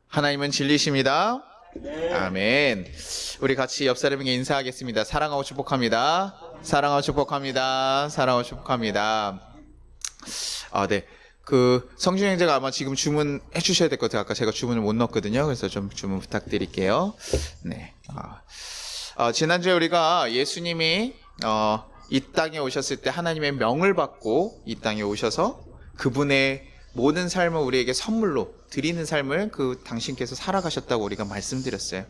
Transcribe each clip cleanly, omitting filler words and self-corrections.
하나님은 진리십니다. 아멘. 우리 같이 옆 사람에게 인사하겠습니다. 사랑하고 축복합니다. 사랑하고 축복합니다. 사랑하고 축복합니다. 네. 성준 형제가 아마 지금 주문해 주셔야 될 것 같아요. 아까 제가 주문을 못 넣었거든요. 그래서 좀 주문 부탁드릴게요. 네. 지난주에 우리가 예수님이 이 땅에 오셨을 때 하나님의 명을 받고 이 땅에 오셔서 그분의 모든 삶을 우리에게 선물로 드리는 삶을 당신께서 살아가셨다고 우리가 말씀드렸어요.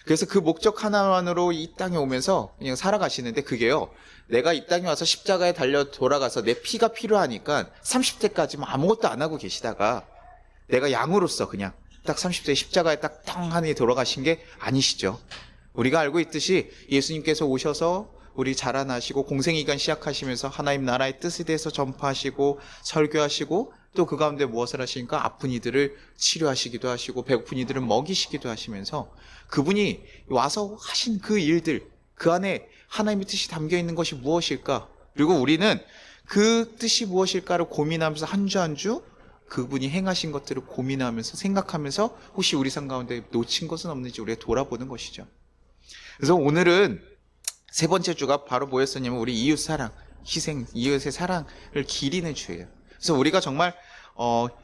그래서 그 목적 하나만으로 이 땅에 오면서 그냥 살아가시는데, 그게요, 내가 이 땅에 와서 십자가에 달려 돌아가서 내 피가 필요하니까 30대까지 아무것도 안 하고 계시다가 내가 양으로서 그냥 딱 30대 십자가에 딱 땅하니 돌아가신 게 아니시죠. 우리가 알고 있듯이 예수님께서 오셔서 우리 자라나시고 공생이관 시작하시면서 하나님 나라의 뜻에 대해서 전파하시고 설교하시고, 또 그 가운데 무엇을 하시니까 아픈 이들을 치료하시기도 하시고 배고픈 이들을 먹이시기도 하시면서 그분이 와서 하신 그 일들, 그 안에 하나님의 뜻이 담겨 있는 것이 무엇일까, 그리고 우리는 그 뜻이 무엇일까를 고민하면서 한 주 한 주 그분이 행하신 것들을 고민하면서 생각하면서 혹시 우리 삶 가운데 놓친 것은 없는지 우리가 돌아보는 것이죠. 그래서 오늘은 세 번째 주가 바로 뭐였었냐면 우리 이웃 사랑, 희생, 이웃의 사랑을 기리는 주예요. 그래서 우리가 정말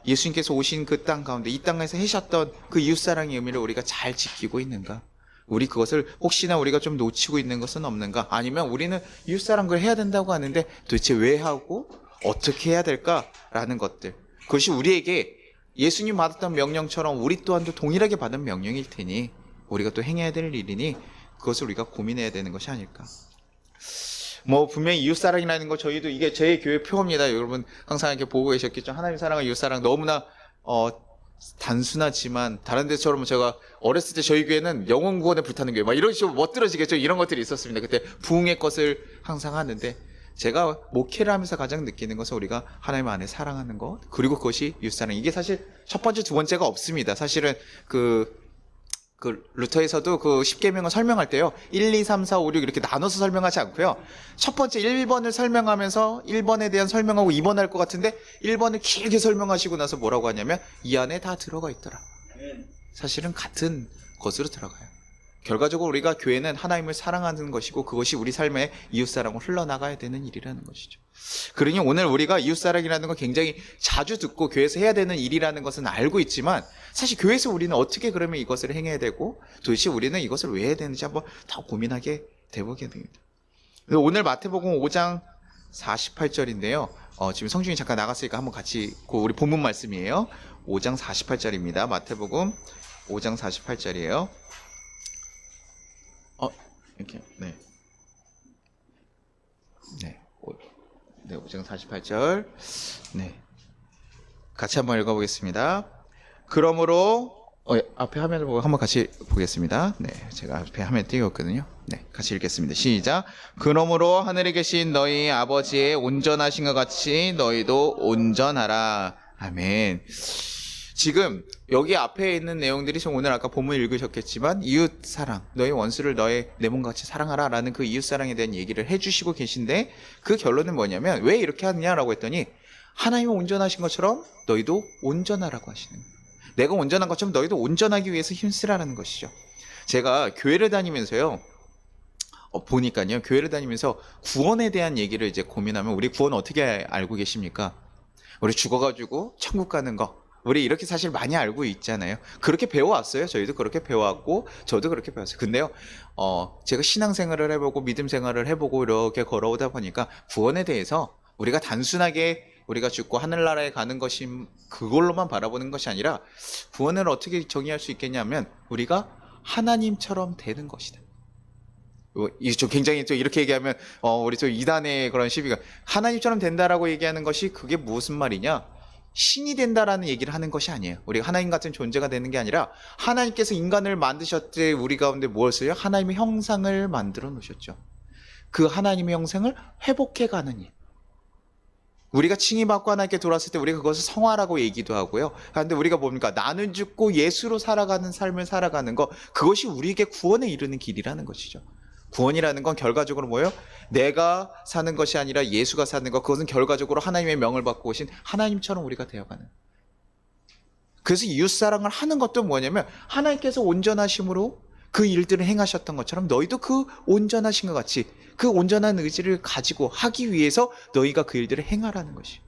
예수님께서 오신 그 땅 가운데 이 땅에서 하셨던 그 이웃 사랑의 의미를 우리가 잘 지키고 있는가? 우리 그것을 혹시나 우리가 좀 놓치고 있는 것은 없는가? 아니면 우리는 이웃 사랑을 해야 된다고 하는데 도대체 왜 하고 어떻게 해야 될까라는 것들, 그것이 우리에게 예수님 받았던 명령처럼 우리 또한도 동일하게 받은 명령일 테니 우리가 또 행해야 될 일이니 그것을 우리가 고민해야 되는 것이 아닐까. 분명히 이웃사랑이라는 거, 저희도 이게 제 교회 표어입니다. 여러분 항상 이렇게 보고 계셨겠죠. 하나님 사랑과 이웃사랑 너무나 단순하지만, 다른 데처럼 제가 어렸을 때 저희 교회는 영혼 구원에 불타는 교회 막 이런 식으로 멋들어지겠죠. 이런 것들이 있었습니다. 그때 부흥의 것을 항상 하는데, 제가 목회를 하면서 가장 느끼는 것은 우리가 하나님 안에 사랑하는 것, 그리고 그것이 이웃사랑. 이게 사실 첫 번째 두 번째가 없습니다. 사실은 루터에서도 그 10계명을 설명할 때요, 1, 2, 3, 4, 5, 6 이렇게 나눠서 설명하지 않고요, 첫 번째 1번을 설명하면서 1번에 대한 설명하고 2번 할 것 같은데 1번을 길게 설명하시고 나서 뭐라고 하냐면 이 안에 다 들어가 있더라. 사실은 같은 것으로 들어가요. 결과적으로 우리가 교회는 하나님을 사랑하는 것이고 그것이 우리 삶의 이웃사랑으로 흘러나가야 되는 일이라는 것이죠. 그러니 오늘 우리가 이웃사랑이라는 거 굉장히 자주 듣고 교회에서 해야 되는 일이라는 것은 알고 있지만, 사실 교회에서 우리는 어떻게 그러면 이것을 행해야 되고 도대체 우리는 이것을 왜 해야 되는지 한번 더 고민하게 되보게 됩니다. 오늘 마태복음 5장 48절인데요. 지금 성준이 잠깐 나갔으니까 한번 같이 우리 본문 말씀이에요. 5장 48절입니다. 마태복음 5장 48절이에요. 이렇게, 네. 5장 48절. 네. 같이 한번 읽어보겠습니다. 그러므로, 앞에 화면을 보고 한번 같이 보겠습니다. 네. 제가 앞에 화면 띄웠거든요. 네. 같이 읽겠습니다. 시작. 그러므로 하늘에 계신 너희 아버지의 온전하신 것 같이 너희도 온전하라. 아멘. 지금 여기 앞에 있는 내용들이 오늘 아까 본문 읽으셨겠지만 이웃 사랑, 너희 원수를 내 몸과 같이 사랑하라 라는 그 이웃 사랑에 대한 얘기를 해주시고 계신데, 그 결론은 뭐냐면 왜 이렇게 하느냐라고 했더니 하나님은 온전하신 것처럼 너희도 온전하라고 하시는 거예요. 내가 온전한 것처럼 너희도 온전하기 위해서 힘쓰라는 것이죠. 제가 교회를 다니면서요, 보니까요, 교회를 다니면서 구원에 대한 얘기를 이제 고민하면, 우리 구원 어떻게 알고 계십니까? 우리 죽어가지고 천국 가는 거, 우리 이렇게 사실 많이 알고 있잖아요. 그렇게 배워왔어요. 저희도 그렇게 배워왔고 저도 그렇게 배웠어요. 근데요, 제가 신앙생활을 해보고 믿음 생활을 해보고 이렇게 걸어오다 보니까 구원에 대해서 우리가 단순하게 우리가 죽고 하늘나라에 가는 것이 그걸로만 바라보는 것이 아니라, 구원을 어떻게 정의할 수 있겠냐면 우리가 하나님처럼 되는 것이다. 좀 굉장히 또 이렇게 얘기하면 우리 또 이단의 그런 시비가, 하나님처럼 된다라고 얘기하는 것이 그게 무슨 말이냐? 신이 된다라는 얘기를 하는 것이 아니에요. 우리가 하나님 같은 존재가 되는 게 아니라, 하나님께서 인간을 만드셨을 때 우리 가운데 무엇을요? 하나님의 형상을 만들어 놓으셨죠. 그 하나님의 형상을 회복해가는 일. 우리가 칭의받고 하나님께 돌아왔을 때 우리가 그것을 성화라고 얘기도 하고요. 그런데 우리가 뭡니까? 나는 죽고 예수로 살아가는 삶을 살아가는 것, 그것이 우리에게 구원에 이르는 길이라는 것이죠. 구원이라는 건 결과적으로 뭐예요? 내가 사는 것이 아니라 예수가 사는 것, 그것은 결과적으로 하나님의 명을 받고 오신 하나님처럼 우리가 되어가는. 그래서 이웃사랑을 하는 것도 뭐냐면 하나님께서 온전하심으로 그 일들을 행하셨던 것처럼 너희도 그 온전하신 것 같이 그 온전한 의지를 가지고 하기 위해서 너희가 그 일들을 행하라는 것이,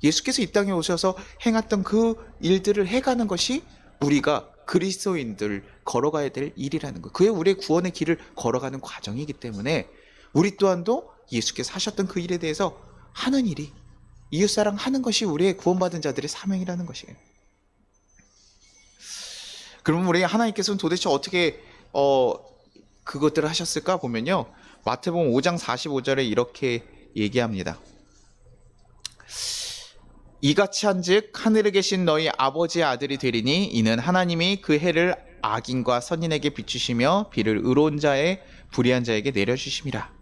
예수께서 이 땅에 오셔서 행했던 그 일들을 해가는 것이 우리가 그리스도인들 걸어가야 될 일이라는 거예요. 그게 우리의 구원의 길을 걸어가는 과정이기 때문에 우리 또한도 예수께서 하셨던 그 일에 대해서 하는 일이, 이웃사랑 하는 것이 우리의 구원받은 자들의 사명이라는 것이에요. 그러면 우리 하나님께서는 도대체 어떻게 그것들을 하셨을까 보면요, 마태복음 5장 45절에 이렇게 얘기합니다. 이같이 한즉 하늘에 계신 너희 아버지의 아들이 되리니 이는 하나님이 그 해를 악인과 선인에게 비추시며 비를 의로운 자의 불의한 자에게 내려주심이라.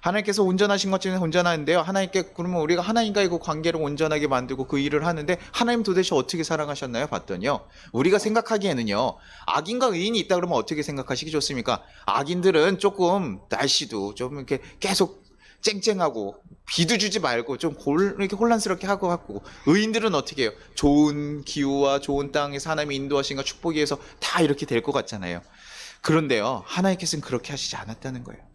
하나님께서 온전하신 것 중에 온전한데요, 하나님께, 그러면 우리가 하나님과의 그 관계를 온전하게 만들고 그 일을 하는데 하나님 도대체 어떻게 사랑하셨나요? 봤더니요, 우리가 생각하기에는요, 악인과 의인이 있다 그러면 어떻게 생각하시기 좋습니까? 악인들은 조금 날씨도 좀 이렇게 계속 쨍쨍하고 비도 주지 말고 좀 이렇게 혼란스럽게 하고, 의인들은 어떻게 해요? 좋은 기후와 좋은 땅에서 하나님이 인도하신가 축복에 의해서 다 이렇게 될 것 같잖아요. 그런데요, 하나님께서는 그렇게 하시지 않았다는 거예요.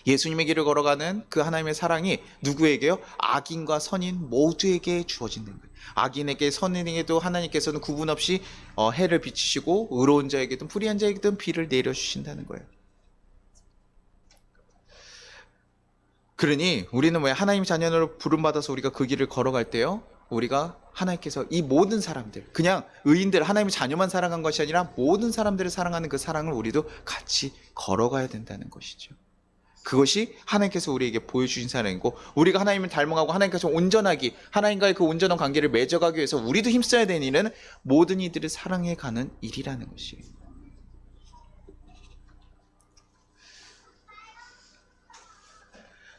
예수님의 길을 걸어가는 그 하나님의 사랑이 누구에게요? 악인과 선인 모두에게 주어진다는 거예요. 악인에게 선인에게도 하나님께서는 구분 없이 해를 비추시고 의로운 자에게든 불의한 자에게든 비를 내려주신다는 거예요. 그러니 우리는 왜 하나님 자녀로 부름받아서 우리가 그 길을 걸어갈 때요, 우리가 하나님께서 이 모든 사람들, 그냥 의인들, 하나님의 자녀만 사랑한 것이 아니라 모든 사람들을 사랑하는 그 사랑을 우리도 같이 걸어가야 된다는 것이죠. 그것이 하나님께서 우리에게 보여주신 사랑이고, 우리가 하나님을 닮아가고 하나님께서 온전하게 하나님과의 그 온전한 관계를 맺어가기 위해서 우리도 힘써야 되는 일은 모든 이들을 사랑해가는 일이라는 것이에요.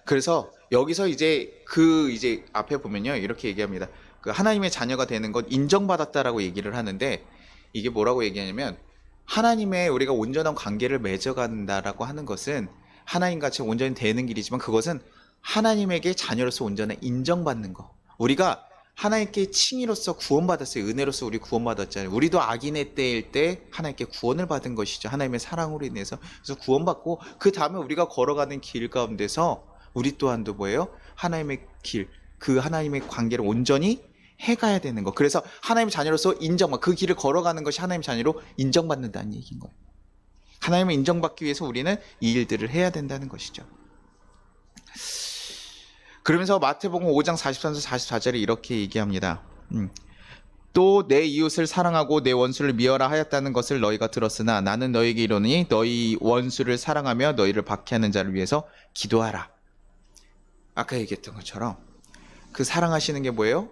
그래서 여기서 이제 앞에 보면요, 이렇게 얘기합니다. 그 하나님의 자녀가 되는 것 인정받았다라고 얘기를 하는데, 이게 뭐라고 얘기하냐면, 하나님의 우리가 온전한 관계를 맺어간다라고 하는 것은 하나님같이 온전히 되는 길이지만, 그것은 하나님에게 자녀로서 온전히 인정받는 거. 우리가 하나님께 칭의로서 구원받았어요. 은혜로서 우리 구원받았잖아요. 우리도 악인의 때일 때 하나님께 구원을 받은 것이죠. 하나님의 사랑으로 인해서. 그래서 구원받고 그 다음에 우리가 걸어가는 길 가운데서 우리 또한도 뭐예요? 하나님의 길, 그 하나님의 관계를 온전히 해가야 되는 거. 그래서 하나님의 자녀로서 그 길을 걸어가는 것이 하나님의 자녀로 인정받는다는 얘기인 거예요. 하나님을 인정받기 위해서 우리는 이 일들을 해야 된다는 것이죠. 그러면서 마태복음 5장 43절 44절에 이렇게 얘기합니다. 또 내 이웃을 사랑하고 내 원수를 미워라 하였다는 것을 너희가 들었으나 나는 너희에게 이르노니 너희 원수를 사랑하며 너희를 박해하는 자를 위해서 기도하라. 아까 얘기했던 것처럼 그 사랑하시는 게 뭐예요?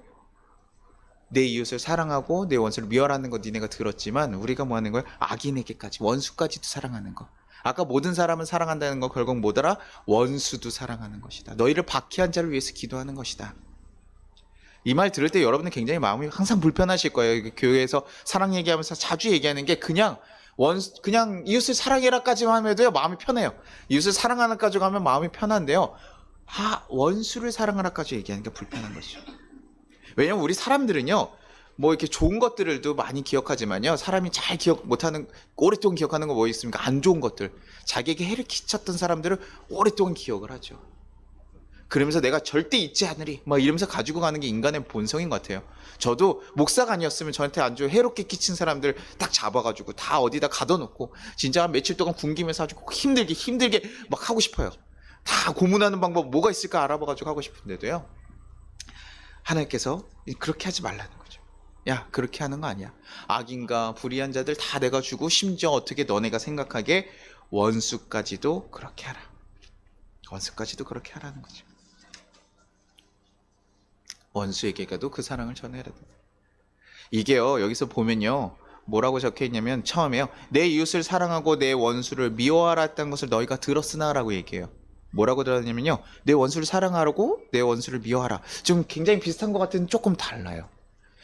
내 이웃을 사랑하고 내 원수를 미워하는 거 니네가 들었지만, 우리가 뭐 하는 거예요? 악인에게까지, 원수까지도 사랑하는 거. 아까 모든 사람을 사랑한다는 거 결국 뭐더라? 원수도 사랑하는 것이다. 너희를 박해한 자를 위해서 기도하는 것이다. 이 말 들을 때 여러분은 굉장히 마음이 항상 불편하실 거예요. 교회에서 사랑 얘기하면서 자주 얘기하는 게 그냥 이웃을 사랑해라까지만 하면도요, 마음이 편해요. 이웃을 사랑하라까지 하면 마음이 편한데요, 원수를 사랑하라까지 얘기하는 게 불편한 것이죠. 왜냐면 우리 사람들은요, 뭐 이렇게 좋은 것들도 많이 기억하지만요, 사람이 잘 기억 못하는, 오랫동안 기억하는 거 뭐 있습니까? 안 좋은 것들. 자기에게 해를 끼쳤던 사람들을 오랫동안 기억을 하죠. 그러면서 내가 절대 잊지 않으리 막 이러면서 가지고 가는 게 인간의 본성인 것 같아요. 저도 목사가 아니었으면 저한테 아주 해롭게 끼친 사람들 딱 잡아가지고 다 어디다 가둬놓고 진짜 한 며칠 동안 굶기면서 아주 힘들게 막 하고 싶어요. 다 고문하는 방법 뭐가 있을까 알아봐가지고 하고 싶은데도요, 하나님께서 그렇게 하지 말라는 거죠. 야, 그렇게 하는 거 아니야. 악인과 불의한 자들 다 내가 주고, 심지어 어떻게 너네가 생각하게 원수까지도 그렇게 하라. 원수까지도 그렇게 하라는 거죠. 원수에게도 그 사랑을 전해야 된다. 이게요, 여기서 보면요, 뭐라고 적혀 있냐면, 처음에요, 내 이웃을 사랑하고 내 원수를 미워하라 했던 것을 너희가 들었으나 라고 얘기해요. 뭐라고 들었냐면요, 내 원수를 사랑하라고 내 원수를 미워하라. 좀 굉장히 비슷한 것 같은데 조금 달라요.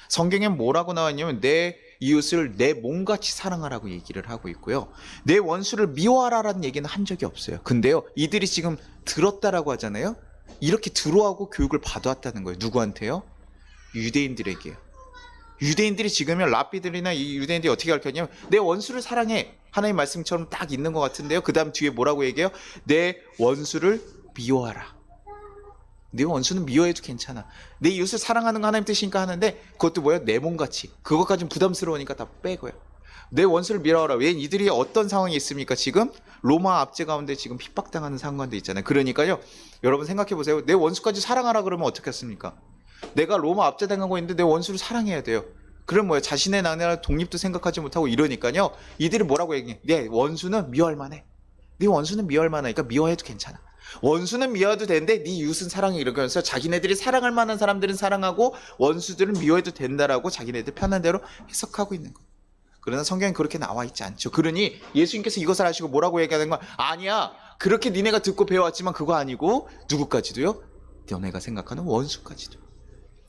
성경에 뭐라고 나왔냐면 내 이웃을 내 몸같이 사랑하라고 얘기를 하고 있고요, 내 원수를 미워하라라는 얘기는 한 적이 없어요. 근데요, 이들이 지금 들었다라고 하잖아요. 이렇게 들어하고 교육을 받아왔다는 거예요. 누구한테요? 유대인들에게요. 유대인들이 지금은 랍비들이나 이 유대인들이 어떻게 가르쳤냐면 내 원수를 사랑해. 하나님 말씀처럼 딱 있는 것 같은데요. 그 다음 뒤에 뭐라고 얘기해요? 내 원수를 미워하라. 내 원수는 미워해도 괜찮아. 내 이웃을 사랑하는 거 하나님 뜻이니까 하는데 그것도 뭐예요? 내 몸같이. 그것까지는 부담스러우니까 다 빼고요. 내 원수를 미워하라. 왜 이들이 어떤 상황이 있습니까? 지금 로마 압제 가운데 지금 핍박당하는 상관도 있잖아요. 그러니까요. 여러분 생각해 보세요. 내 원수까지 사랑하라 그러면 어떻겠습니까? 내가 로마 압제당하고 있는데 내 원수를 사랑해야 돼요. 그럼 뭐예요? 자신의 나라 독립도 생각하지 못하고 이러니까요. 이들이 뭐라고 얘기해? 내 원수는 미워할 만해. 네 원수는 미워할 만하니까 미워해도 괜찮아. 원수는 미워해도 되는데 네 이웃은 사랑해. 이러면서 자기네들이 사랑할 만한 사람들은 사랑하고 원수들은 미워해도 된다라고 자기네들 편한 대로 해석하고 있는 거예요. 그러나 성경에 그렇게 나와 있지 않죠. 그러니 예수님께서 이것을 하시고 뭐라고 얘기하는 거야? 아니야. 그렇게 니네가 듣고 배워왔지만 그거 아니고 누구까지도요? 너네가 생각하는 원수까지도.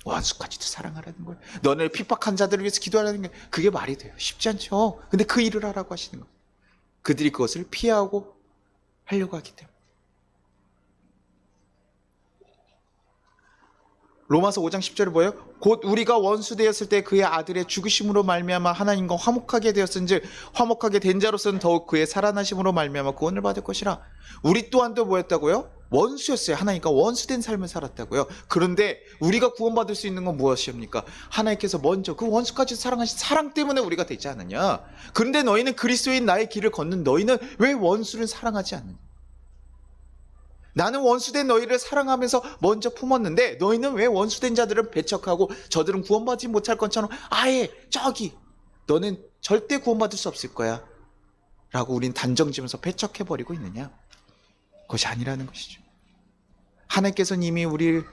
원수까지도 사랑하라는 거예요. 너네 핍박한 자들을 위해서 기도하라는 게 그게 말이 돼요. 쉽지 않죠. 근데 그 일을 하라고 하시는 거예요. 그들이 그것을 피하고 하려고 하기 때문에. 로마서 5장 10절에 뭐예요? 곧 우리가 원수 되었을 때 그의 아들의 죽으심으로 말미암아 하나님과 화목하게 되었은즉 화목하게 된 자로서는 더욱 그의 살아나심으로 말미암아 구원을 받을 것이라. 우리 또한도 뭐였다고요? 원수였어요. 하나님과 원수된 삶을 살았다고요. 그런데 우리가 구원받을 수 있는 건 무엇이옵니까? 하나님께서 먼저 그 원수까지 사랑하신 사랑 때문에 우리가 되지 않느냐. 그런데 너희는 그리스도인 나의 길을 걷는 너희는 왜 원수를 사랑하지 않느냐. 나는 원수된 너희를 사랑하면서 먼저 품었는데 너희는 왜 원수된 자들을 배척하고 저들은 구원받지 못할 것처럼 아예 저기 너는 절대 구원받을 수 없을 거야 라고 우린 단정지면서 배척해버리고 있느냐. 그것이 아니라는 것이죠. 하나님께서는 이미 우리를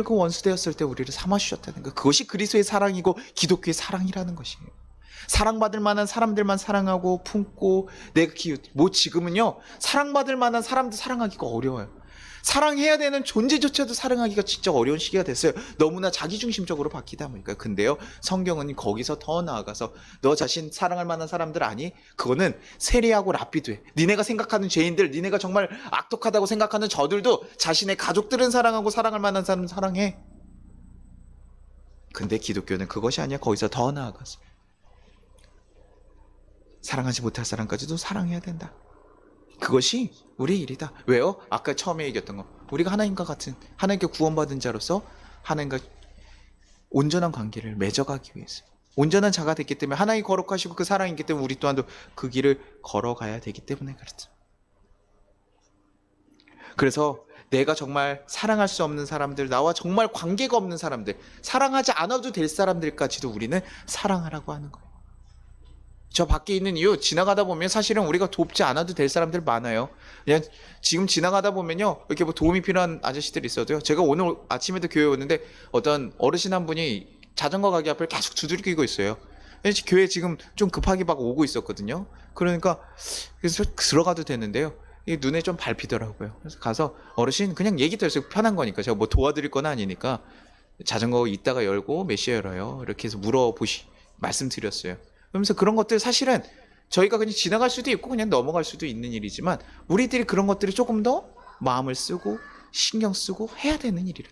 그 원수 되었을 때 우리를 삼아주셨다는 것. 그것이 그리스도의 사랑이고 기독교의 사랑이라는 것이에요. 사랑받을 만한 사람들만 사랑하고 품고 내가 지금은요 사랑받을 만한 사람도 사랑하기가 어려워요. 사랑해야 되는 존재조차도 사랑하기가 진짜 어려운 시기가 됐어요. 너무나 자기중심적으로 바뀌다 보니까. 근데요 성경은 거기서 더 나아가서 너 자신 사랑할 만한 사람들 아니? 그거는 세리하고 랍비도 해. 니네가 생각하는 죄인들, 니네가 정말 악독하다고 생각하는 저들도 자신의 가족들은 사랑하고 사랑할 만한 사람은 사랑해. 근데 기독교는 그것이 아니야. 거기서 더 나아가서 사랑하지 못할 사람까지도 사랑해야 된다. 그것이 우리의 일이다. 왜요? 아까 처음에 얘기했던 거. 우리가 하나님과 같은 하나님께 구원받은 자로서 하나님과 온전한 관계를 맺어가기 위해서 온전한 자가 됐기 때문에 하나님이 거룩하시고 그 사랑이 있기 때문에 우리 또한도 그 길을 걸어가야 되기 때문에 그렇죠. 그래서 내가 정말 사랑할 수 없는 사람들, 나와 정말 관계가 없는 사람들, 사랑하지 않아도 될 사람들까지도 우리는 사랑하라고 하는 거예요. 저 밖에 있는 이유 지나가다 보면 사실은 우리가 돕지 않아도 될 사람들 많아요. 그냥 지금 지나가다 보면요 이렇게 뭐 도움이 필요한 아저씨들 있어도요. 제가 오늘 아침에도 교회 오는데 어떤 어르신 한 분이 자전거 가게 앞을 계속 두들기고 있어요. 교회 지금 좀 급하게 막 오고 있었거든요. 그러니까 그래서 들어가도 되는데요. 눈에 좀 밟히더라고요. 그래서 가서 어르신 그냥 얘기 들었어요. 편한 거니까 제가 뭐 도와드릴 건 아니니까 자전거 이따가 열고 몇 시에 열어요? 이렇게 해서 말씀드렸어요. 그러면서 그런 것들 사실은 저희가 그냥 지나갈 수도 있고 그냥 넘어갈 수도 있는 일이지만 우리들이 그런 것들을 조금 더 마음을 쓰고 신경 쓰고 해야 되는 일이래.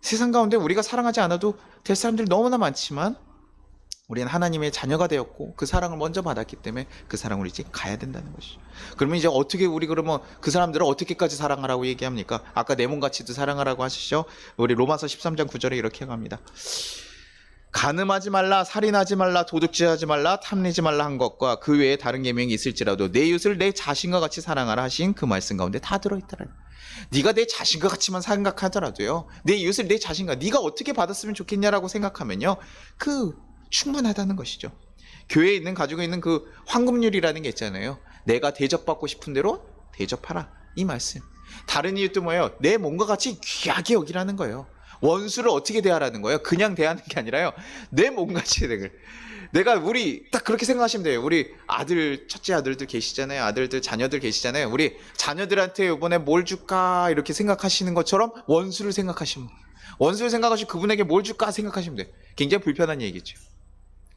세상 가운데 우리가 사랑하지 않아도 될 사람들이 너무나 많지만 우리는 하나님의 자녀가 되었고 그 사랑을 먼저 받았기 때문에 그 사랑을 이제 가야 된다는 것이죠. 그러면 이제 어떻게 우리 그러면 그 사람들을 어떻게까지 사랑하라고 얘기합니까? 아까 내 몸같이도 사랑하라고 하시죠. 우리 로마서 13장 9절에 이렇게 합니다. 간음하지 말라, 살인하지 말라, 도둑질하지 말라, 탐내지 말라 한 것과 그 외에 다른 계명이 있을지라도 내 이웃을 내 자신과 같이 사랑하라 하신 그 말씀 가운데 다 들어있더라. 네가 내 자신과 같이만 생각하더라도요, 내 이웃을 내 자신과 네가 어떻게 받았으면 좋겠냐라고 생각하면요, 충분하다는 것이죠. 교회에 가지고 있는 그 황금률이라는 게 있잖아요. 내가 대접받고 싶은 대로 대접하라, 이 말씀. 다른 이유도 뭐예요? 내 몸과 같이 귀하게 여기라는 거예요. 원수를 어떻게 대하라는 거예요? 그냥 대하는 게 아니라요, 내 몸같이 내가 우리 딱 그렇게 생각하시면 돼요. 우리 첫째 아들들 계시잖아요. 아들들 자녀들 계시잖아요. 우리 자녀들한테 이번에 뭘 줄까 이렇게 생각하시는 것처럼 원수를 생각하시면 돼요. 원수를 생각하시고 그분에게 뭘 줄까 생각하시면 돼요. 굉장히 불편한 얘기죠.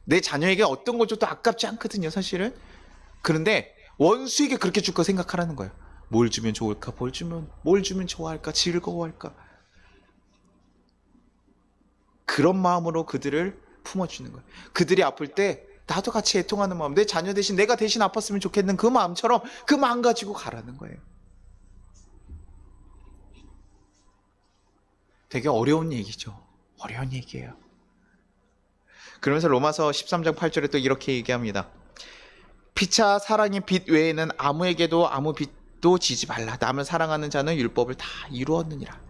내 자녀에게 어떤 걸 줘도 아깝지 않거든요, 사실은. 그런데 원수에게 그렇게 줄 거 생각하라는 거예요. 뭘 주면 좋을까? 뭘 주면 좋아할까? 즐거워할까? 그런 마음으로 그들을 품어주는 거예요. 그들이 아플 때 나도 같이 애통하는 마음, 내 자녀 대신 내가 대신 아팠으면 좋겠는 그 마음처럼 그 마음 가지고 가라는 거예요. 되게 어려운 얘기죠. 어려운 얘기예요. 그러면서 로마서 13장 8절에 또 이렇게 얘기합니다. 피차 사랑의 빚 외에는 아무에게도 아무 빚도 지지 말라. 남을 사랑하는 자는 율법을 다 이루었느니라.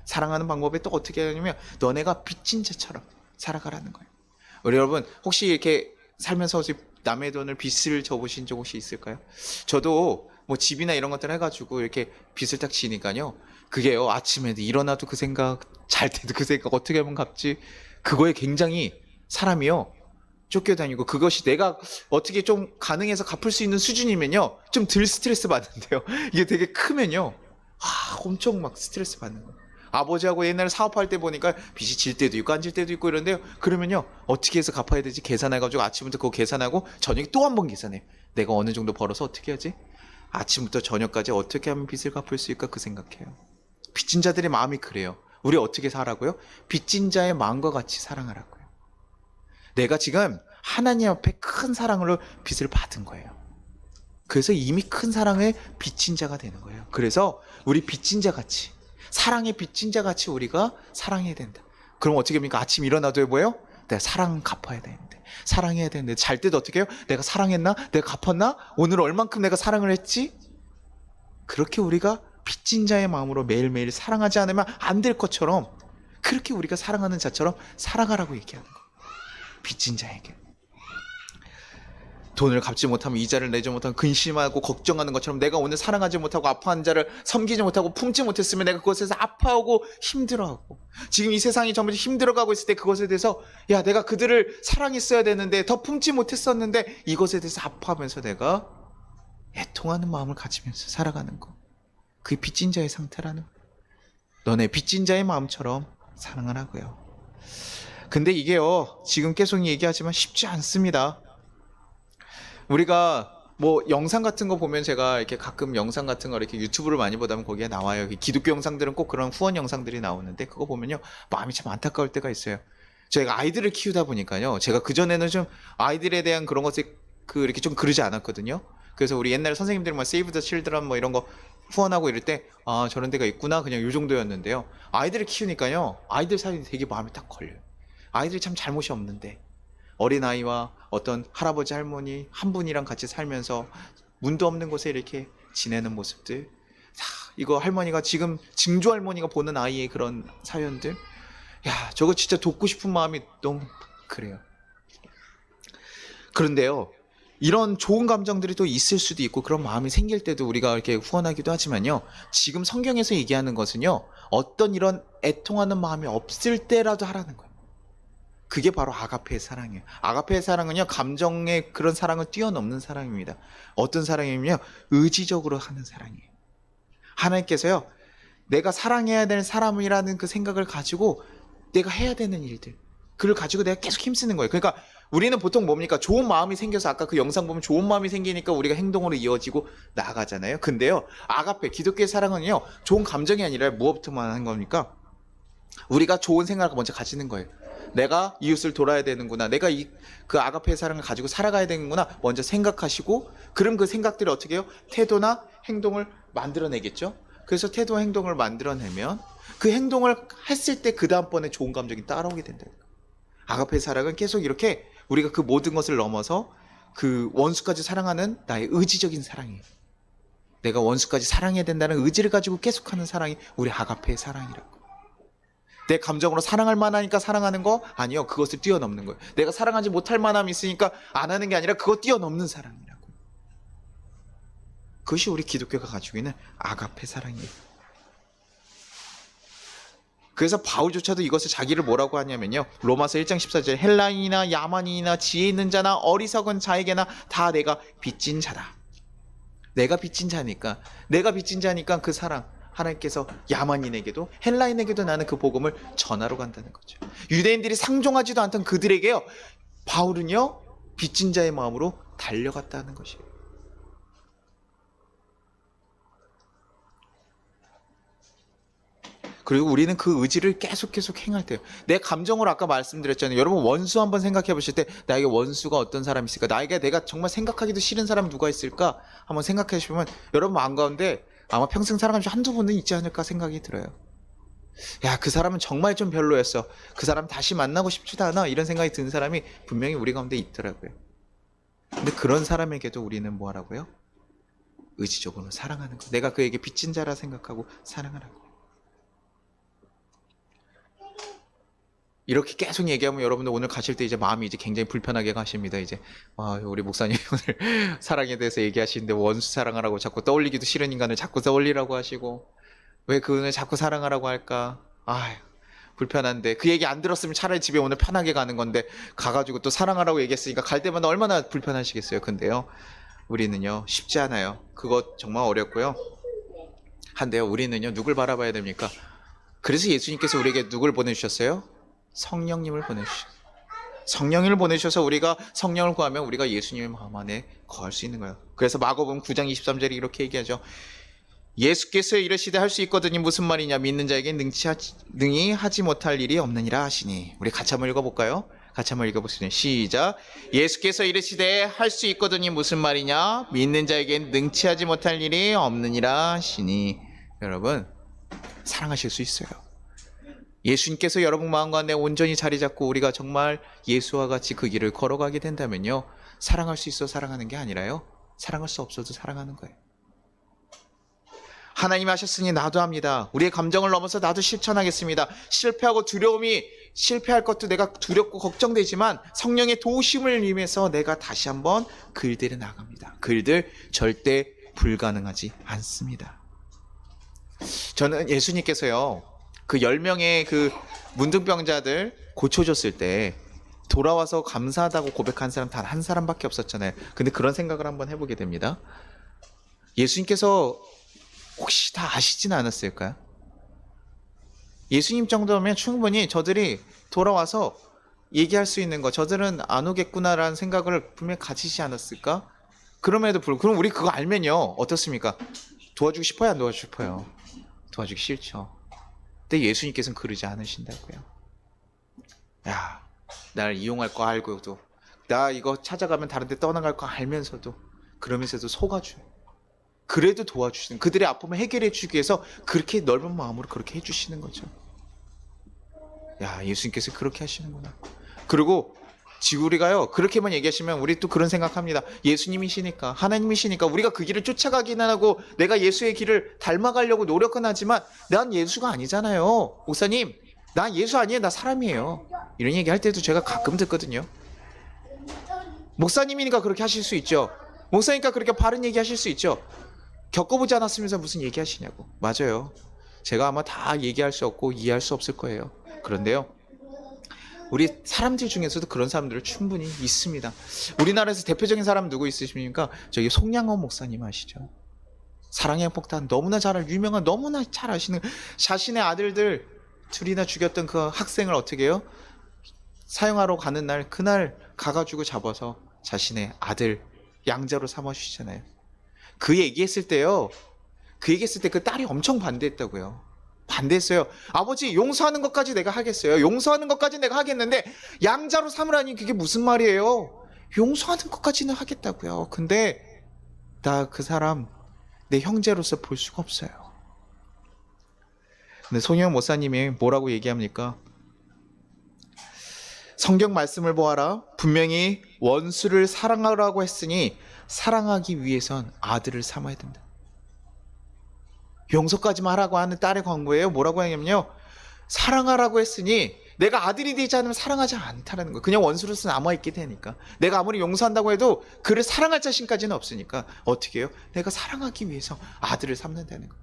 사랑하는 방법이 또 어떻게 하냐면 너네가 빚진 자처럼 살아가라는 거예요. 우리 여러분 혹시 이렇게 살면서 혹시 남의 돈을 빚을 져보신 적 혹시 있을까요? 저도 뭐 집이나 이런 것들 해가지고 이렇게 빚을 딱 지니까요. 그게요, 아침에도 일어나도 그 생각, 잘 때도 그 생각, 어떻게 하면 갚지? 그거에 굉장히 사람이요 쫓겨다니고, 그것이 내가 어떻게 좀 가능해서 갚을 수 있는 수준이면요 좀 덜 스트레스 받는데요, 이게 되게 크면요 엄청 막 스트레스 받는 거예요. 아버지하고 옛날에 사업할 때 보니까 빚이 질 때도 있고 안 질 때도 있고 이런데요, 그러면요 어떻게 해서 갚아야 되지 계산해가지고 아침부터 그거 계산하고 저녁에 또 한 번 계산해요. 내가 어느 정도 벌어서 어떻게 하지? 아침부터 저녁까지 어떻게 하면 빚을 갚을 수 있을까 그 생각해요. 빚진 자들의 마음이 그래요. 우리 어떻게 살라고요? 빚진 자의 마음과 같이 사랑하라고요. 내가 지금 하나님 앞에 큰 사랑으로 빚을 받은 거예요. 그래서 이미 큰 사랑의 빚진 자가 되는 거예요. 그래서 우리 빚진 자 같이, 사랑의 빚진 자 같이 우리가 사랑해야 된다. 그럼 어떻게 합니까? 아침 일어나도 뭐예요? 내가 사랑 갚아야 되는데, 사랑해야 되는데, 잘 때도 어떻게 해요? 내가 사랑했나? 내가 갚았나? 오늘 얼만큼 내가 사랑을 했지? 그렇게 우리가 빚진 자의 마음으로 매일매일 사랑하지 않으면 안 될 것처럼, 그렇게 우리가 사랑하는 자처럼 살아가라고 얘기하는 거예요. 빚진 자에게. 돈을 갚지 못하면 이자를 내지 못하면 근심하고 걱정하는 것처럼, 내가 오늘 사랑하지 못하고 아파하는 자를 섬기지 못하고 품지 못했으면 내가 그것에서 아파하고 힘들어하고, 지금 이 세상이 점점 힘들어가고 있을 때 그것에 대해서 야 내가 그들을 사랑했어야 되는데 더 품지 못했었는데, 이것에 대해서 아파하면서 내가 애통하는 마음을 가지면서 살아가는 거, 그게 빚진 자의 상태라는 거예요. 너네 빚진 자의 마음처럼 사랑을 하고요. 근데 이게요 지금 계속 얘기하지만 쉽지 않습니다. 우리가 뭐 영상 같은 거 보면, 제가 이렇게 가끔 영상 같은 거 이렇게 유튜브를 많이 보다 보면 거기에 나와요. 기독교 영상들은 꼭 그런 후원 영상들이 나오는데, 그거 보면요 마음이 참 안타까울 때가 있어요. 저희가 아이들을 키우다 보니까요, 제가 그전에는 좀 아이들에 대한 그런 것을 이렇게 좀 그러지 않았거든요. 그래서 우리 옛날 선생님들 뭐 세이브 더 칠드런 뭐 이런 거 후원하고 이럴 때 저런 데가 있구나 그냥 요 정도였는데요, 아이들을 키우니까요 아이들 사이에 되게 마음이 딱 걸려요. 아이들이 참 잘못이 없는데 어린아이와 어떤 할아버지 할머니 한 분이랑 같이 살면서 문도 없는 곳에 이렇게 지내는 모습들, 이거 할머니가 지금 증조 할머니가 보는 아이의 그런 사연들, 야 저거 진짜 돕고 싶은 마음이 너무 그래요. 그런데요 이런 좋은 감정들이 또 있을 수도 있고 그런 마음이 생길 때도 우리가 이렇게 후원하기도 하지만요, 지금 성경에서 얘기하는 것은요 어떤 이런 애통하는 마음이 없을 때라도 하라는 거예요. 그게 바로 아가페의 사랑이에요. 아가페의 사랑은요 감정의 그런 사랑을 뛰어넘는 사랑입니다. 어떤 사랑이냐면요 의지적으로 하는 사랑이에요. 하나님께서요 내가 사랑해야 되는 사람이라는 그 생각을 가지고 내가 해야 되는 일들, 그걸 가지고 내가 계속 힘쓰는 거예요. 그러니까 우리는 보통 뭡니까? 좋은 마음이 생겨서, 아까 그 영상 보면 좋은 마음이 생기니까 우리가 행동으로 이어지고 나아가잖아요. 근데요 아가페 기독교의 사랑은요 좋은 감정이 아니라 무엇부터만 한 겁니까? 우리가 좋은 생각을 먼저 가지는 거예요. 내가 이웃을 돌아야 되는구나, 내가 그 아가페의 사랑을 가지고 살아가야 되는구나 먼저 생각하시고, 그럼 그 생각들이 어떻게 해요? 태도나 행동을 만들어내겠죠. 그래서 태도와 행동을 만들어내면 그 행동을 했을 때 그 다음번에 좋은 감정이 따라오게 된다. 아가페의 사랑은 계속 이렇게 우리가 그 모든 것을 넘어서 그 원수까지 사랑하는 나의 의지적인 사랑이에요. 내가 원수까지 사랑해야 된다는 의지를 가지고 계속하는 사랑이 우리 아가페의 사랑이라고. 내 감정으로 사랑할 만하니까 사랑하는 거 아니요, 그것을 뛰어넘는 거예요. 내가 사랑하지 못할 만함이 있으니까 안 하는 게 아니라 그거 뛰어넘는 사랑이라고. 그것이 우리 기독교가 가지고 있는 아가페 사랑이에요. 그래서 바울조차도 이것을 자기를 뭐라고 하냐면요, 로마서 1장 14절 헬라인이나 야만인이나 지혜 있는 자나 어리석은 자에게나 다 내가 빚진 자다. 내가 빚진 자니까 그 사랑, 하나님께서 야만인에게도 헬라인에게도 나는 그 복음을 전하러 간다는 거죠. 유대인들이 상종하지도 않던 그들에게요 바울은요 빚진 자의 마음으로 달려갔다는 것이에요. 그리고 우리는 그 의지를 계속 행할 때요. 내 감정을 아까 말씀드렸잖아요. 여러분 원수 한번 생각해 보실 때 나에게 원수가 어떤 사람이 있을까? 나에게 내가 정말 생각하기도 싫은 사람이 누가 있을까? 한번 생각해 보시면 여러분 마음 가운데 아마 평생 살아가면서 한두 번은 있지 않을까 생각이 들어요. 야, 그 사람은 정말 좀 별로였어. 그 사람 다시 만나고 싶지도 않아. 이런 생각이 드는 사람이 분명히 우리 가운데 있더라고요. 근데 그런 사람에게도 우리는 뭐 하라고요? 의지적으로 사랑하는 거. 내가 그에게 빚진 자라 생각하고 사랑하라고. 이렇게 계속 얘기하면 여러분들 오늘 가실 때 이제 마음이 이제 굉장히 불편하게 가십니다. 이제 우리 목사님 오늘 사랑에 대해서 얘기하시는데 원수 사랑하라고 자꾸 떠올리기도 싫은 인간을 자꾸 떠올리라고 하시고 왜 그분을 자꾸 사랑하라고 할까? 불편한데 그 얘기 안 들었으면 차라리 집에 오늘 편하게 가는 건데 가가지고 또 사랑하라고 얘기했으니까 갈 때마다 얼마나 불편하시겠어요. 근데요 우리는요 쉽지 않아요. 그거 정말 어렵고요. 한데요 우리는요 누굴 바라봐야 됩니까? 그래서 예수님께서 우리에게 누굴 보내주셨어요? 성령님을 보내주셨어요. 성령님을 보내주셔서 우리가 성령을 구하면 우리가 예수님의 마음 안에 거할 수 있는 거예요. 그래서 마가복음 9장 23절에 이렇게 얘기하죠. 예수께서 이르시되 할 수 있거든이 무슨 말이냐? 믿는 자에게 능히 하지 못할 일이 없느니라 하시니. 우리 같이 한번 읽어볼까요? 같이 한번 읽어보시죠. 시작. 예수께서 이르시되 할 수 있거든이 무슨 말이냐? 믿는 자에게 능치 하지 못할 일이 없느니라 하시니. 여러분 사랑하실 수 있어요. 예수님께서 여러분 마음 가운데 온전히 자리 잡고 우리가 정말 예수와 같이 그 길을 걸어가게 된다면요 사랑할 수 있어 사랑하는 게 아니라요 사랑할 수 없어도 사랑하는 거예요. 하나님이 하셨으니 나도 합니다. 우리의 감정을 넘어서 나도 실천하겠습니다. 실패하고 두려움이 실패할 것도 내가 두렵고 걱정되지만 성령의 도우심을 위해서 내가 다시 한번 그 일들에 나갑니다. 그 일들 절대 불가능하지 않습니다. 저는 예수님께서요 그 10명의 그 문둥병자들 고쳐줬을 때 돌아와서 감사하다고 고백한 사람 단 한 사람밖에 없었잖아요. 근데 그런 생각을 한번 해보게 됩니다. 예수님께서 혹시 다 아시지는 않았을까요? 예수님 정도면 충분히 저들이 돌아와서 얘기할 수 있는 거 저들은 안 오겠구나라는 생각을 분명히 가지지 않았을까? 그럼에도 불구하고 그럼 우리 그거 알면요 어떻습니까? 도와주고 싶어요 안 도와주고 싶어요? 도와주기 싫죠. 근데 예수님께서는 그러지 않으신다고요. 야, 날 이용할 거 알고도 나 이거 찾아가면 다른 데 떠나갈 거 알면서도 그러면서도 속아줘요. 그래도 도와주시는 그들의 아픔을 해결해 주기 위해서 그렇게 넓은 마음으로 그렇게 해주시는 거죠. 야, 예수님께서 그렇게 하시는구나. 그리고 우리가요 그렇게만 얘기하시면 우리 또 그런 생각합니다. 예수님이시니까 하나님이시니까 우리가 그 길을 쫓아가기는 하고 내가 예수의 길을 닮아가려고 노력은 하지만 난 예수가 아니잖아요. 목사님 나 예수 아니에요. 나 사람이에요. 이런 얘기 할 때도 제가 가끔 듣거든요. 목사님이니까 그렇게 하실 수 있죠. 목사니까 그렇게 바른 얘기 하실 수 있죠. 겪어보지 않았으면서 무슨 얘기 하시냐고. 맞아요. 제가 아마 다 얘기할 수 없고 이해할 수 없을 거예요. 그런데요 우리 사람들 중에서도 그런 사람들은 충분히 있습니다. 우리나라에서 대표적인 사람 누구 있으십니까? 저기 송량원 목사님 아시죠? 사랑의 폭탄 너무나 잘 유명한 너무나 잘 아시는 자신의 아들들 둘이나 죽였던 그 학생을 어떻게 해요? 사형하러 가는 날 그날 가가지고 잡아서 자신의 아들 양자로 삼아주시잖아요. 그 얘기했을 때요 그 얘기했을 때 그 딸이 엄청 반대했다고요. 반대했어요. 아버지 용서하는 것까지 내가 하겠어요. 용서하는 것까지 내가 하겠는데 양자로 삼으라니 그게 무슨 말이에요. 용서하는 것까지는 하겠다고요. 근데 나 그 사람 내 형제로서 볼 수가 없어요. 근데 송영 목사님이 뭐라고 얘기합니까? 성경 말씀을 보아라. 분명히 원수를 사랑하라고 했으니 사랑하기 위해선 아들을 삼아야 된다. 용서까지만 하라고 하는 딸의 광고예요. 뭐라고 하냐면요 사랑하라고 했으니 내가 아들이 되지 않으면 사랑하지 않다는 거예요. 그냥 원수로서 남아있게 되니까 내가 아무리 용서한다고 해도 그를 사랑할 자신까지는 없으니까 어떻게 해요? 내가 사랑하기 위해서 아들을 삼는다는 거예요.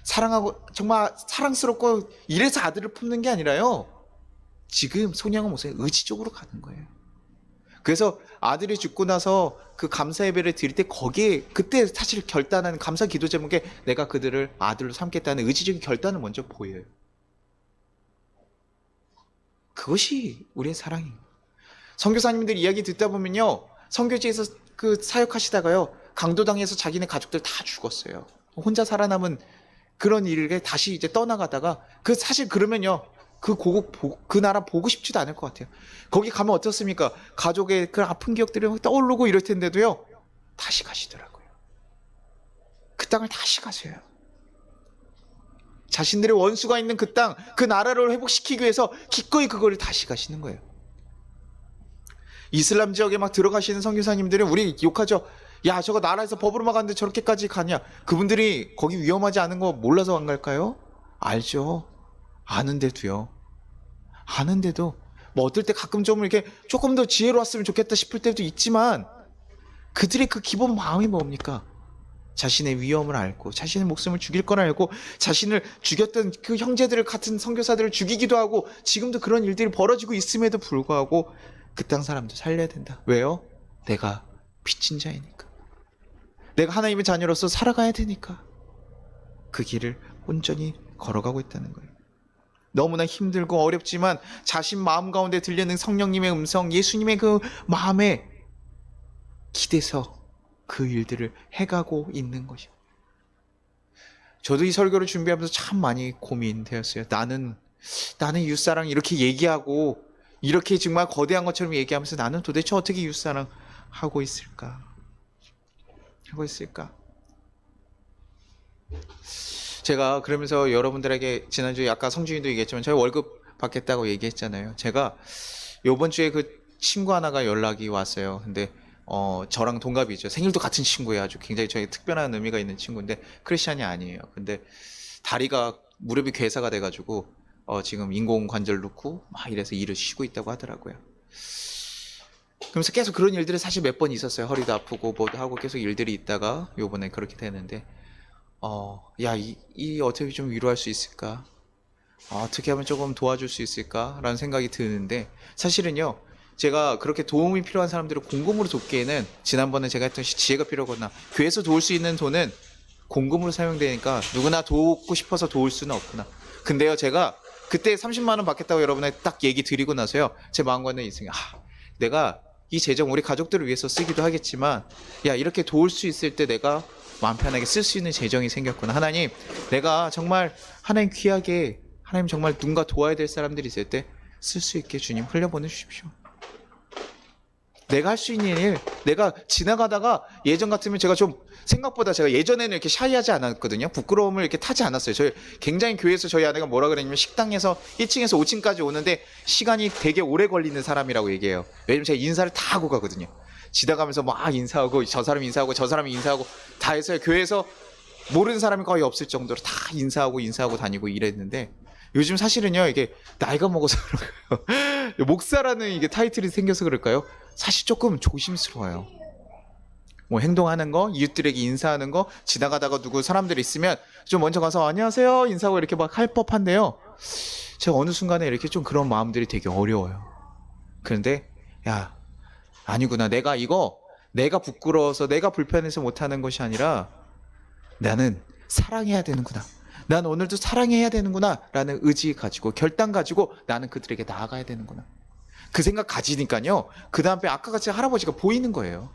사랑하고 정말 사랑스럽고 이래서 아들을 품는 게 아니라요 지금 손양은 목사님 의지적으로 가는 거예요. 그래서 아들이 죽고 나서 그 감사 예배를 드릴 때 거기에 그때 사실 결단하는 감사 기도 제목에 내가 그들을 아들로 삼겠다는 의지적인 결단을 먼저 보여요. 그것이 우리의 사랑이에요. 선교사님들 이야기 듣다 보면요 선교지에서 그 사역하시다가요 강도당해서 자기네 가족들 다 죽었어요. 혼자 살아남은 그런 일에 다시 이제 떠나가다가 사실 그러면요. 그 나라 보고 싶지도 않을 것 같아요. 거기 가면 어떻습니까? 가족의 그 아픈 기억들이 떠오르고 이럴 텐데도요. 다시 가시더라고요. 그 땅을 다시 가세요. 자신들의 원수가 있는 그 땅, 그 나라를 회복시키기 위해서 기꺼이 그거를 다시 가시는 거예요. 이슬람 지역에 막 들어가시는 선교사님들은 우리 욕하죠. 야, 저거 나라에서 법으로 막았는데 저렇게까지 가냐. 그분들이 거기 위험하지 않은 거 몰라서 안 갈까요? 알죠. 아는데도요. 아는데도 뭐 어떨 때 가끔 좀 이렇게 조금 더 지혜로웠으면 좋겠다 싶을 때도 있지만 그들의 그 기본 마음이 뭡니까? 자신의 위험을 알고 자신의 목숨을 죽일 걸 알고 자신을 죽였던 그 형제들을 같은 선교사들을 죽이기도 하고 지금도 그런 일들이 벌어지고 있음에도 불구하고 그 땅 사람도 살려야 된다. 왜요? 내가 빚진 자이니까. 내가 하나님의 자녀로서 살아가야 되니까. 그 길을 온전히 걸어가고 있다는 거예요. 너무나 힘들고 어렵지만 자신 마음 가운데 들리는 성령님의 음성, 예수님의 그 마음에 기대서 그 일들을 해가고 있는 것이요. 저도 이 설교를 준비하면서 참 많이 고민되었어요. 나는 이웃사랑 이렇게 얘기하고 이렇게 정말 거대한 것처럼 얘기하면서 나는 도대체 어떻게 이웃사랑 하고 있을까? 제가 그러면서 여러분들에게 지난주에 아까 성준이도 얘기했지만 저희 월급 받겠다고 얘기했잖아요. 제가 요번 주에 그 친구 하나가 연락이 왔어요. 근데 저랑 동갑이죠. 생일도 같은 친구예요. 아주 굉장히 저에게 특별한 의미가 있는 친구인데 크리스찬이 아니에요. 근데 다리가 무릎이 괴사가 돼가지고 지금 인공관절 넣고 막 이래서 일을 쉬고 있다고 하더라고요. 그러면서 계속 그런 일들이 사실 몇 번 있었어요. 허리도 아프고 뭐도 하고 계속 일들이 있다가 요번에 그렇게 되는데 이 어떻게 좀 위로할 수 있을까? 어떻게 하면 조금 도와줄 수 있을까? 라는 생각이 드는데 사실은요. 제가 그렇게 도움이 필요한 사람들을 공금으로 돕기에는 지난번에 제가 했던 지혜가 필요하거나 교회에서 도울 수 있는 돈은 공금으로 사용되니까 누구나 도우고 싶어서 도울 수는 없구나. 근데요 제가 그때 30만 원 받겠다고 여러분한테 딱 얘기 드리고 나서요 제 마음과는 있으니 내가 이 재정 우리 가족들을 위해서 쓰기도 하겠지만 이렇게 도울 수 있을 때 내가 마음 편하게 쓸 수 있는 재정이 생겼구나. 하나님 내가 정말 하나님 귀하게 하나님 정말 누군가 도와야 될 사람들이 있을 때 쓸 수 있게 주님 흘려보내주십시오. 내가 할 수 있는 일, 내가 지나가다가 예전 같으면 제가 좀 생각보다 제가 예전에는 이렇게 샤이하지 않았거든요. 부끄러움을 이렇게 타지 않았어요. 저희 굉장히 교회에서 저희 아내가 뭐라 그랬냐면 식당에서 1층에서 5층까지 오는데 시간이 되게 오래 걸리는 사람이라고 얘기해요. 왜냐면 제가 인사를 다 하고 가거든요. 지나가면서 막 인사하고 저 사람 인사하고 저 사람이 인사하고 다 해서 교회에서 모르는 사람이 거의 없을 정도로 다 인사하고 다니고 이랬는데 요즘 사실은요 이게 나이가 먹어서 그런가요? 목사라는 이게 타이틀이 생겨서 그럴까요? 사실 조금 조심스러워요. 뭐 행동하는 거, 이웃들에게 인사하는 거, 지나가다가 누구 사람들이 있으면 좀 먼저 가서 안녕하세요 인사하고 이렇게 막 할 법한데요. 제가 어느 순간에 이렇게 좀 그런 마음들이 되게 어려워요. 그런데 아니구나. 내가 부끄러워서 내가 불편해서 못하는 것이 아니라 나는 사랑해야 되는구나. 난 오늘도 사랑해야 되는구나 라는 의지 가지고 결단 가지고 나는 그들에게 나아가야 되는구나. 그 생각 가지니까요 그 다음에 아까 같이 할아버지가 보이는 거예요.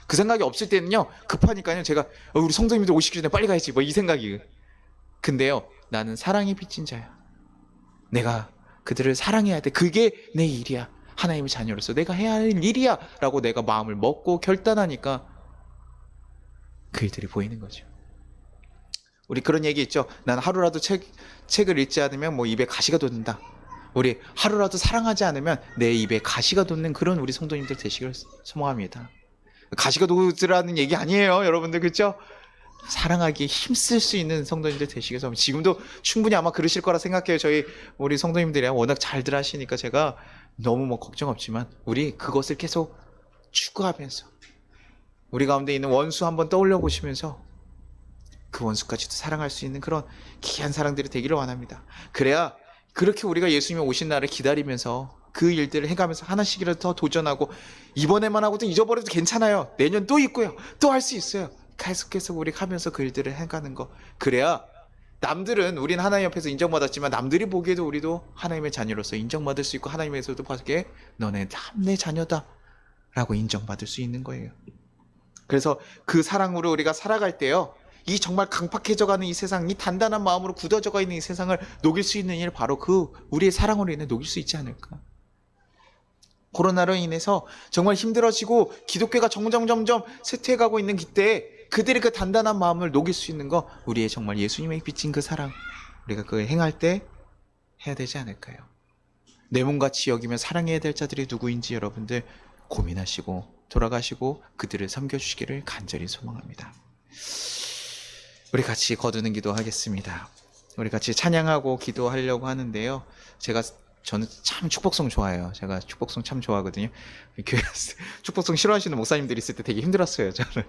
그 생각이 없을 때는요 급하니까요 제가 우리 성도님들 오시기 전에 빨리 가야지 뭐 이 생각이. 근데요 나는 사랑에 빚진 자야. 내가 그들을 사랑해야 돼. 그게 내 일이야. 하나님의 자녀로서 내가 해야 할 일이야 라고 내가 마음을 먹고 결단하니까 그 일들이 보이는 거죠. 우리 그런 얘기 있죠. 난 하루라도 책을 읽지 않으면 뭐 입에 가시가 돋는다. 우리 하루라도 사랑하지 않으면 내 입에 가시가 돋는 그런 우리 성도님들 되시길 소망합니다. 가시가 돋으라는 얘기 아니에요 여러분들. 그렇죠? 사랑하기에 힘쓸 수 있는 성도님들 되시길 소망합니다. 지금도 충분히 아마 그러실 거라 생각해요. 저희 우리 성도님들이 워낙 잘들 하시니까 제가 너무 뭐 걱정 없지만 우리 그것을 계속 추구하면서 우리 가운데 있는 원수 한번 떠올려 보시면서 그 원수까지도 사랑할 수 있는 그런 귀한 사랑들이 되기를 원합니다. 그래야 그렇게 우리가 예수님이 오신 날을 기다리면서 그 일들을 해가면서 하나씩이라도 더 도전하고 이번에만 하고도 잊어버려도 괜찮아요. 내년 또 있고요. 또 할 수 있어요. 계속해서 우리 하면서 그 일들을 해가는 거. 그래야 남들은 우린 하나님 옆에서 인정받았지만 남들이 보기에도 우리도 하나님의 자녀로서 인정받을 수 있고 하나님에서도 보기에 너네 내 자녀다 라고 인정받을 수 있는 거예요. 그래서 그 사랑으로 우리가 살아갈 때요 이 정말 강팍해져가는 이 세상, 이 단단한 마음으로 굳어져가 있는 이 세상을 녹일 수 있는 일, 바로 그 우리의 사랑으로 인해 녹일 수 있지 않을까. 코로나로 인해서 정말 힘들어지고 기독교가 점점 쇠퇴해가고 있는 이때에 그들의 그 단단한 마음을 녹일 수 있는 거, 우리의 정말 예수님의 비친 그 사랑, 우리가 그걸 행할 때 해야 되지 않을까요? 내 몸같이 여기며 사랑해야 될 자들이 누구인지 여러분들 고민하시고 돌아가시고 그들을 섬겨주시기를 간절히 소망합니다. 우리 같이 거두는 기도하겠습니다. 우리 같이 찬양하고 기도하려고 하는데요. 저는 참 축복송 좋아해요. 제가 축복송 참 좋아하거든요. 교회에서 축복송 싫어하시는 목사님들이 있을 때 되게 힘들었어요, 저는.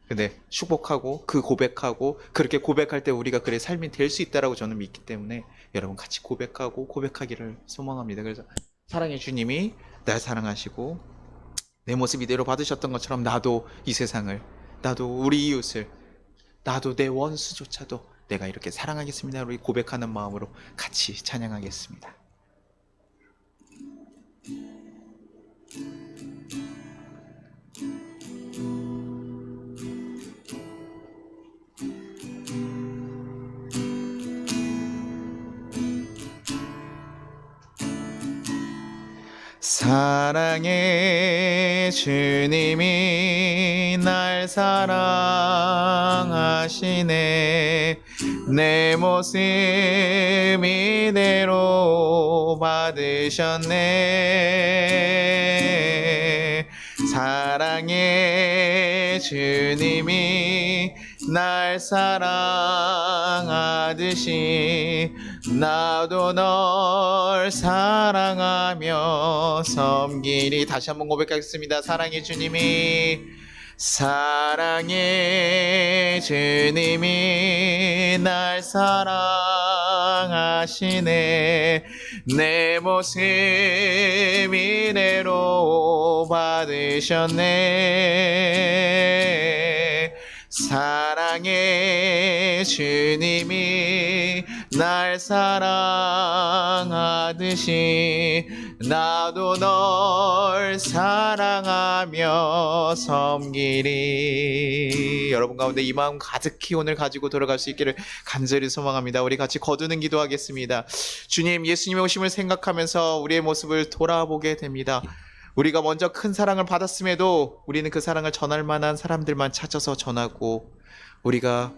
근데 축복하고 그 고백하고 그렇게 고백할 때 우리가 그의 삶이 될 수 있다라고 저는 믿기 때문에 여러분 같이 고백하고 고백하기를 소망합니다. 그래서 사랑의 주님이 날 사랑하시고 내 모습 이대로 받으셨던 것처럼 나도 이 세상을, 나도 우리 이웃을, 나도 내 원수조차도 내가 이렇게 사랑하겠습니다. 우리 고백하는 마음으로 같이 찬양하겠습니다. 사랑의 주님이 날 사랑하시네. 내 모습 이대로 받으셨네. 사랑의 주님이 날 사랑하듯이 나도 널 사랑하며 섬기리. 다시 한번 고백하겠습니다. 사랑의 주님이, 사랑의 주님이 날 사랑하시네. 내 모습 이대로 받으셨네. 사랑의 주님이 날 사랑하듯이 나도 널 사랑하며 섬기리. 여러분 가운데 이 마음 가득히 오늘 가지고 돌아갈 수 있기를 간절히 소망합니다. 우리 같이 거두는 기도하겠습니다. 주님, 예수님의 오심을 생각하면서 우리의 모습을 돌아보게 됩니다. 우리가 먼저 큰 사랑을 받았음에도 우리는 그 사랑을 전할 만한 사람들만 찾아서 전하고 우리가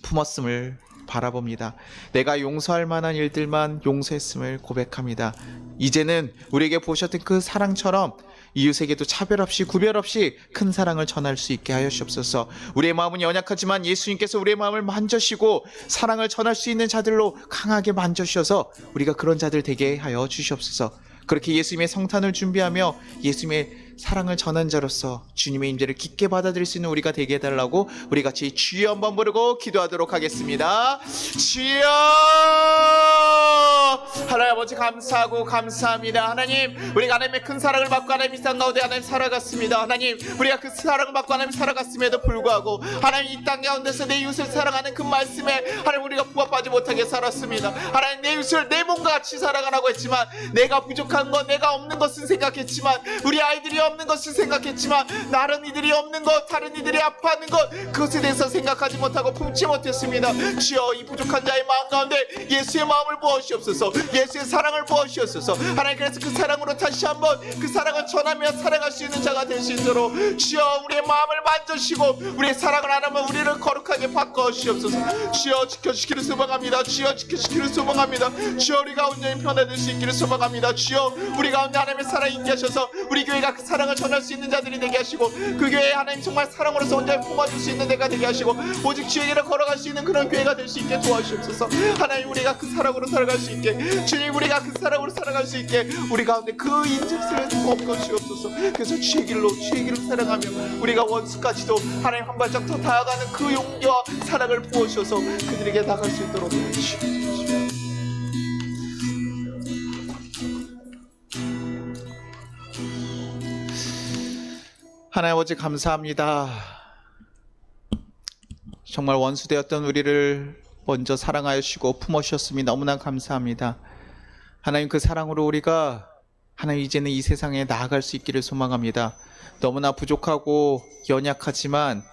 품었음을 바라봅니다. 내가 용서할 만한 일들만 용서했음을 고백합니다. 이제는 우리에게 보셨던 그 사랑처럼 이웃에게도 차별 없이 구별 없이 큰 사랑을 전할 수 있게 하여 주옵소서. 우리의 마음은 연약하지만 예수님께서 우리의 마음을 만져시고 사랑을 전할 수 있는 자들로 강하게 만져주셔서 우리가 그런 자들 되게 하여 주시옵소서. 그렇게 예수님의 성탄을 준비하며 예수님의 사랑을 전한 자로서 주님의 임재를 깊게 받아들일 수 있는 우리가 되게 해달라고 우리 같이 주여 한번 부르고 기도하도록 하겠습니다. 주여! 하나님 아버지 감사하고 감사합니다. 하나님, 우리가 하나님의 큰 사랑을 받고 하나님 이 땅 가운데 하나님 살아갔습니다. 하나님, 우리가 그 사랑을 받고 하나님 살아갔음에도 불구하고 하나님 이 땅 가운데서 내 이웃을 사랑하는 그 말씀에 하나님 우리가 부합하지 못하게 살았습니다. 하나님, 내 이웃을 내 몸과 같이 사랑하라고 했지만 내가 부족한 것, 내가 없는 것은 생각했지만, 우리 아이들이 없는 것을 생각했지만, 다른 이들이 없는 것, 다른 이들이 아파하는 것, 그것에 대해서 생각하지 못하고 품지 못했습니다. 주여, 이 부족한 자의 마음 가운데 예수의 마음을 부어주시옵소서. 예수의 사랑을 부어주시옵소서. 하나님, 그래서 그 사랑으로 다시 한번 그 사랑을 전하며 살아갈 수 있는 자가 될 수 있도록 주여 우리의 마음을 만져주시고 우리의 사랑을 안 하면 우리를 거룩하게 바꿔주시옵소서. 주여 지켜주시기를 소망합니다. 주여 지켜주시기를 소망합니다. 주여 우리가 온전히 변화될 수 있기를 소망합니다. 주여 우리 가운데 하나님의 사랑이 있게 하셔서 우리 교회가 그 사랑을 전할 수 있는 자들이 되게 하시고 그 교회에 하나님 정말 사랑으로서 온전히 품어줄 수 있는 데가 되게 하시고 오직 주의 길을 걸어갈 수 있는 그런 교회가 될 수 있게 도와주시옵소서. 하나님, 우리가 그 사랑으로 살아갈 수 있게, 주님 우리가 그 사랑으로 살아갈 수 있게 우리 가운데 그 인질을 엎어주시옵소서. 그래서 주의 길로 사랑하며 우리가 원수까지도 하나님 한 발짝 더 다가가는 그 용기와 사랑을 부어주셔서 그들에게 나갈 수 있도록 주시옵소서. 하나님 아버지 감사합니다. 정말 원수되었던 우리를 먼저 사랑하여 주시고 품어주셨으니 너무나 감사합니다. 하나님, 그 사랑으로 우리가 하나님 이제는 이 세상에 나아갈 수 있기를 소망합니다. 너무나 부족하고 연약하지만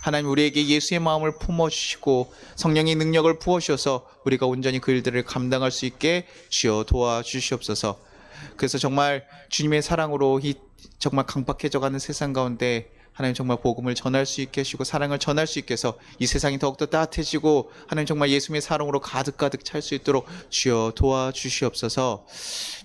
하나님 우리에게 예수의 마음을 품어주시고 성령의 능력을 부어주셔서 우리가 온전히 그 일들을 감당할 수 있게 주여 도와주시옵소서. 그래서 정말 주님의 사랑으로 이 정말 강박해져가는 세상 가운데 하나님 정말 복음을 전할 수 있게 하시고 사랑을 전할 수 있게 해서 이 세상이 더욱더 따뜻해지고 하나님 정말 예수님의 사랑으로 가득가득 찰 수 있도록 주여 도와주시옵소서.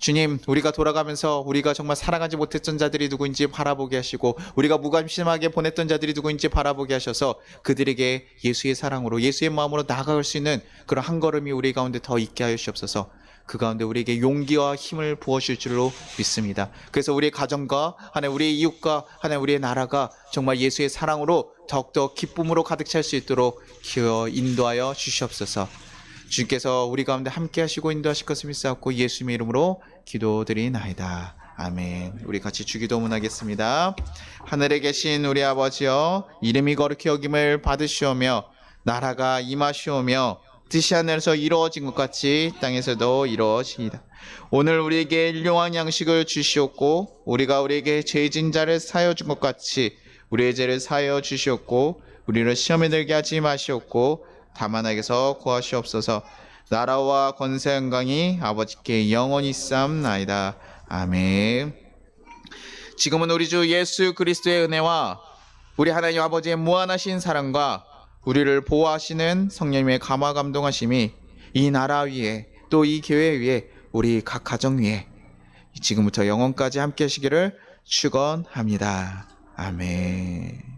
주님, 우리가 돌아가면서 우리가 정말 사랑하지 못했던 자들이 누구인지 바라보게 하시고 우리가 무관심하게 보냈던 자들이 누구인지 바라보게 하셔서 그들에게 예수의 사랑으로 예수의 마음으로 나아갈 수 있는 그런 한 걸음이 우리 가운데 더 있게 하여 주시옵소서. 그 가운데 우리에게 용기와 힘을 부어줄 줄로 믿습니다. 그래서 우리의 가정과 하나님 우리의 이웃과 하나님 우리의 나라가 정말 예수의 사랑으로 더욱더 기쁨으로 가득 찰 수 있도록 기어 인도하여 주시옵소서. 주께서 우리 가운데 함께 하시고 인도하실 것을 믿사옵고 예수님의 이름으로 기도드리나이다. 아멘. 우리 같이 주기도문하겠습니다. 하늘에 계신 우리 아버지여, 이름이 거룩히 여김을 받으시오며 나라가 임하시오며 뜻이 하늘에서 이루어진 것 같이 땅에서도 이루어지이다. 오늘 우리에게 일용할 양식을 주시옵고 우리가 우리에게 죄진 자를 사하여 준 것 같이 우리의 죄를 사하여 주시옵고 우리를 시험에 들게 하지 마시옵고 다만 악에서 구하시옵소서. 나라와 권세 영광이 아버지께 영원히 있사옵나이다. 아멘. 지금은 우리 주 예수 그리스도의 은혜와 우리 하나님 아버지의 무한하신 사랑과 우리를 보호하시는 성령님의 감화 감동하심이 이 나라 위에 또 이 교회 위에 우리 각 가정 위에 지금부터 영원까지 함께 하시기를 축원합니다. 아멘.